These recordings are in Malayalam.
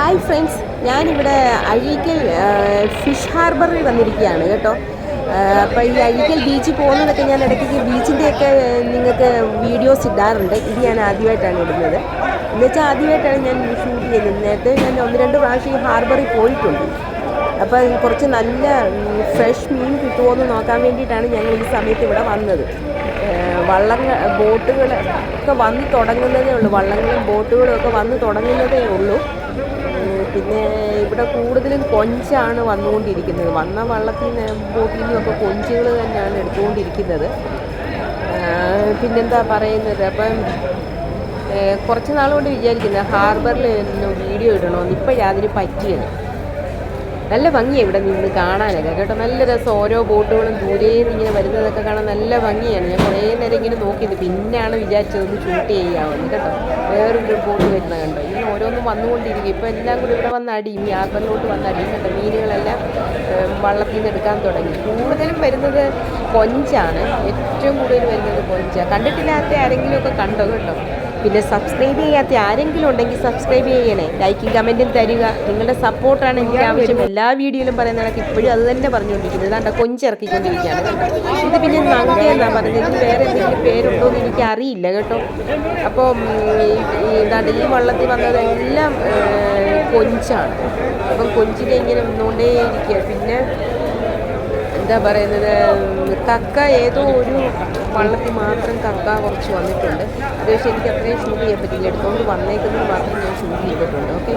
ഹായ് ഫ്രണ്ട്സ്, ഞാനിവിടെ അഴീക്കൽ ഫിഷ് ഹാർബറിൽ വന്നിരിക്കുകയാണ് കേട്ടോ. അപ്പോൾ ഈ അഴീക്കൽ ബീച്ചിൽ പോകുന്നതൊക്കെ ഞാൻ ഇടയ്ക്ക് ബീച്ചിൻ്റെയൊക്കെ നിങ്ങൾക്ക് വീഡിയോസ് ഇടാറുണ്ട്. ഇത് ഞാൻ ആദ്യമായിട്ടാണ് ഇടുന്നത്. എന്നുവെച്ചാൽ ആദ്യമായിട്ടാണ് ഞാൻ ഷൂട്ട് ചെയ്യുന്നത്. നേരത്തെ ഞാൻ 1-2 പ്രാവശ്യം ഈ ഹാർബറിൽ പോയിട്ടുണ്ട്. അപ്പോൾ കുറച്ച് നല്ല ഫ്രഷ് മീൻ കിട്ടുമോ എന്ന് നോക്കാൻ വേണ്ടിയിട്ടാണ് ഞങ്ങൾ ഈ സമയത്ത് ഇവിടെ വന്നത്. ബോട്ടുകൾ ഒക്കെ വന്ന് തുടങ്ങുന്നതേ ഉള്ളൂ. വള്ളങ്ങളും ബോട്ടുകളും ഒക്കെ വന്ന് തുടങ്ങുന്നതേ ഉള്ളൂ. പിന്നെ ഇവിടെ കൂടുതലും കൊഞ്ചാണ് വന്നുകൊണ്ടിരിക്കുന്നത്. വന്ന വള്ളത്തിൽ നിന്ന് ബോട്ടിൽ നിന്നുമൊക്കെ കൊഞ്ചുകൾ തന്നെയാണ് എടുത്തുകൊണ്ടിരിക്കുന്നത്. പിന്നെന്താ പറയുന്നത്, അപ്പം കുറച്ച് നാളുകൊണ്ട് വിചാരിക്കുന്നത് ഹാർബറിൽ വീഡിയോ ഇടണമെന്ന്. ഇപ്പോഴാണ് അതിന് പറ്റിയത്. നല്ല ഭംഗിയാണ് ഇവിടെ നിന്ന് കാണാനൊക്കെ കേട്ടോ. നല്ല രസം. ഓരോ ബോട്ടുകളും ദൂരെ നിന്ന് ഇങ്ങനെ വരുന്നതൊക്കെ കാണാൻ നല്ല ഭംഗിയാണ്. ഞാൻ കുറേ നേരം ഇങ്ങനെ നോക്കിയത്. പിന്നെയാണ് വിചാരിച്ചതൊന്ന് ഷൂട്ട് ചെയ്യാമെന്ന് കേട്ടോ. വേറൊരു ബോട്ട് വരുന്ന കണ്ടോ. ഇങ്ങനെ ഓരോന്നും വന്നുകൊണ്ടിരിക്കും. ഇപ്പോൾ എല്ലാം കൂടി ഇവിടെ വന്ന് അടിയും. ഈ ഹാർബറിലോട്ട് വന്ന് അടിയും കേട്ടോ. മീനുകളെല്ലാം വള്ളത്തിൽ നിന്ന് എടുക്കാൻ തുടങ്ങി. കൂടുതലും വരുന്നത് കൊഞ്ചാണ്. ഏറ്റവും കൂടുതൽ വരുന്നത് കൊഞ്ചാണ്. കണ്ടിട്ടില്ലാത്ത ആരെങ്കിലുമൊക്കെ കണ്ടോ കേട്ടോ. പിന്നെ സബ്സ്ക്രൈബ് ചെയ്യാത്ത ആരെങ്കിലും ഉണ്ടെങ്കിൽ സബ്സ്ക്രൈബ് ചെയ്യണേ. ലൈക്കും കമൻറ്റും തരിക. നിങ്ങളുടെ സപ്പോർട്ടാണ് എനിക്ക് ആവശ്യം. എല്ലാ വീഡിയോയിലും പറയുന്ന കണക്ക് ഇപ്പോഴും അത് തന്നെ പറഞ്ഞുകൊണ്ടിരിക്കുന്നത്. ഇതാണ്ട കൊഞ്ചിറക്കിക്കൊണ്ടിരിക്കുകയാണ്. ഇത് പിന്നെ നങ്ക എന്നാണ് പറഞ്ഞത്. ഇതിന് വേറെ എന്തെങ്കിലും പേരുണ്ടോ എന്ന് എനിക്ക് അറിയില്ല കേട്ടോ. അപ്പോൾ ഇതാണ്ട് ഈ വള്ളത്തിൽ വന്നതെല്ലാം കൊഞ്ചാണ്. അപ്പം കൊഞ്ചിനെ ഇങ്ങനെ വന്നുകൊണ്ടേയിരിക്കുക. പിന്നെ എന്താ പറയുന്നത്, കക്ക ഏതോ ഒരു വള്ളത്തിൽ മാത്രം കക്ക കുറച്ച് വന്നിട്ടുണ്ട്. അത് പക്ഷേ എനിക്ക് അത്രയും ഷൂട്ട് ചെയ്യാൻ പറ്റില്ല. എടുത്തുകൊണ്ട് വന്നേക്കുന്നത് മാത്രം ഞാൻ ഷൂട്ട് ചെയ്തിട്ടുണ്ട്. ഓക്കെ.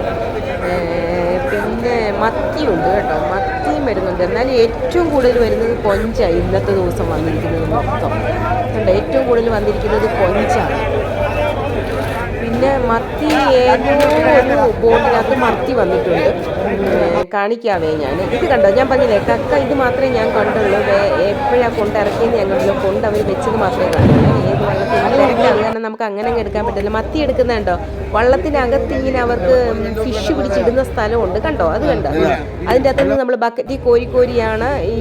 പിന്നെ മത്തിയുണ്ട് കേട്ടോ. മത്തിയും വരുന്നുണ്ട്. എന്നാലും ഏറ്റവും കൂടുതൽ വരുന്നത് കൊഞ്ചാണ്. ഇന്നത്തെ ദിവസം വന്നിരിക്കുന്നത് മൊത്തം ഉണ്ട്. ഏറ്റവും കൂടുതൽ വന്നിരിക്കുന്നത് കൊഞ്ചാണ്. പിന്നെ മത്തി ഏതോ ഒരു ബോട്ടിനകത്ത് മത്തി വന്നിട്ടുണ്ട്. കാണിക്കാവേ ഞാൻ. ഇത് കണ്ടോ, ഞാൻ പറഞ്ഞില്ലേ കക്ക. ഇത് മാത്രമേ ഞാൻ കണ്ടുള്ളൂ. എപ്പോഴാണ് കൊണ്ടിറക്കിയെന്ന് ഞാൻ കണ്ടില്ല. കൊണ്ട് അവർ വെച്ചത് മാത്രമേ കാണുള്ളൂ. ഏത് വള്ളത്തിൽ തിരക്കാണ്. കാരണം നമുക്ക് അങ്ങനെ എടുക്കാൻ പറ്റില്ല. മത്തി എടുക്കുന്നുണ്ടോ, വള്ളത്തിനകത്ത് ഇങ്ങനെ അവർക്ക് ഫിഷ് പിടിച്ചിടുന്ന സ്ഥലമുണ്ട് കണ്ടോ. അത് കണ്ടോ. അതിൻ്റെ അകത്തുനിന്ന് നമ്മൾ ബക്കറ്റിൽ കോരിയാണ് ഈ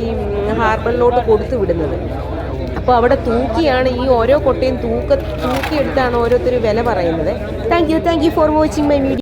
ഹാർബറിലോട്ട് കൊടുത്തു വിടുന്നത്. അപ്പോൾ അവിടെ തൂക്കിയാണ് ഈ ഓരോ കൊട്ടയും തൂക്കിയെടുത്താണ് ഓരോരുത്തർ വില പറയുന്നത്. Thank you for watching my video.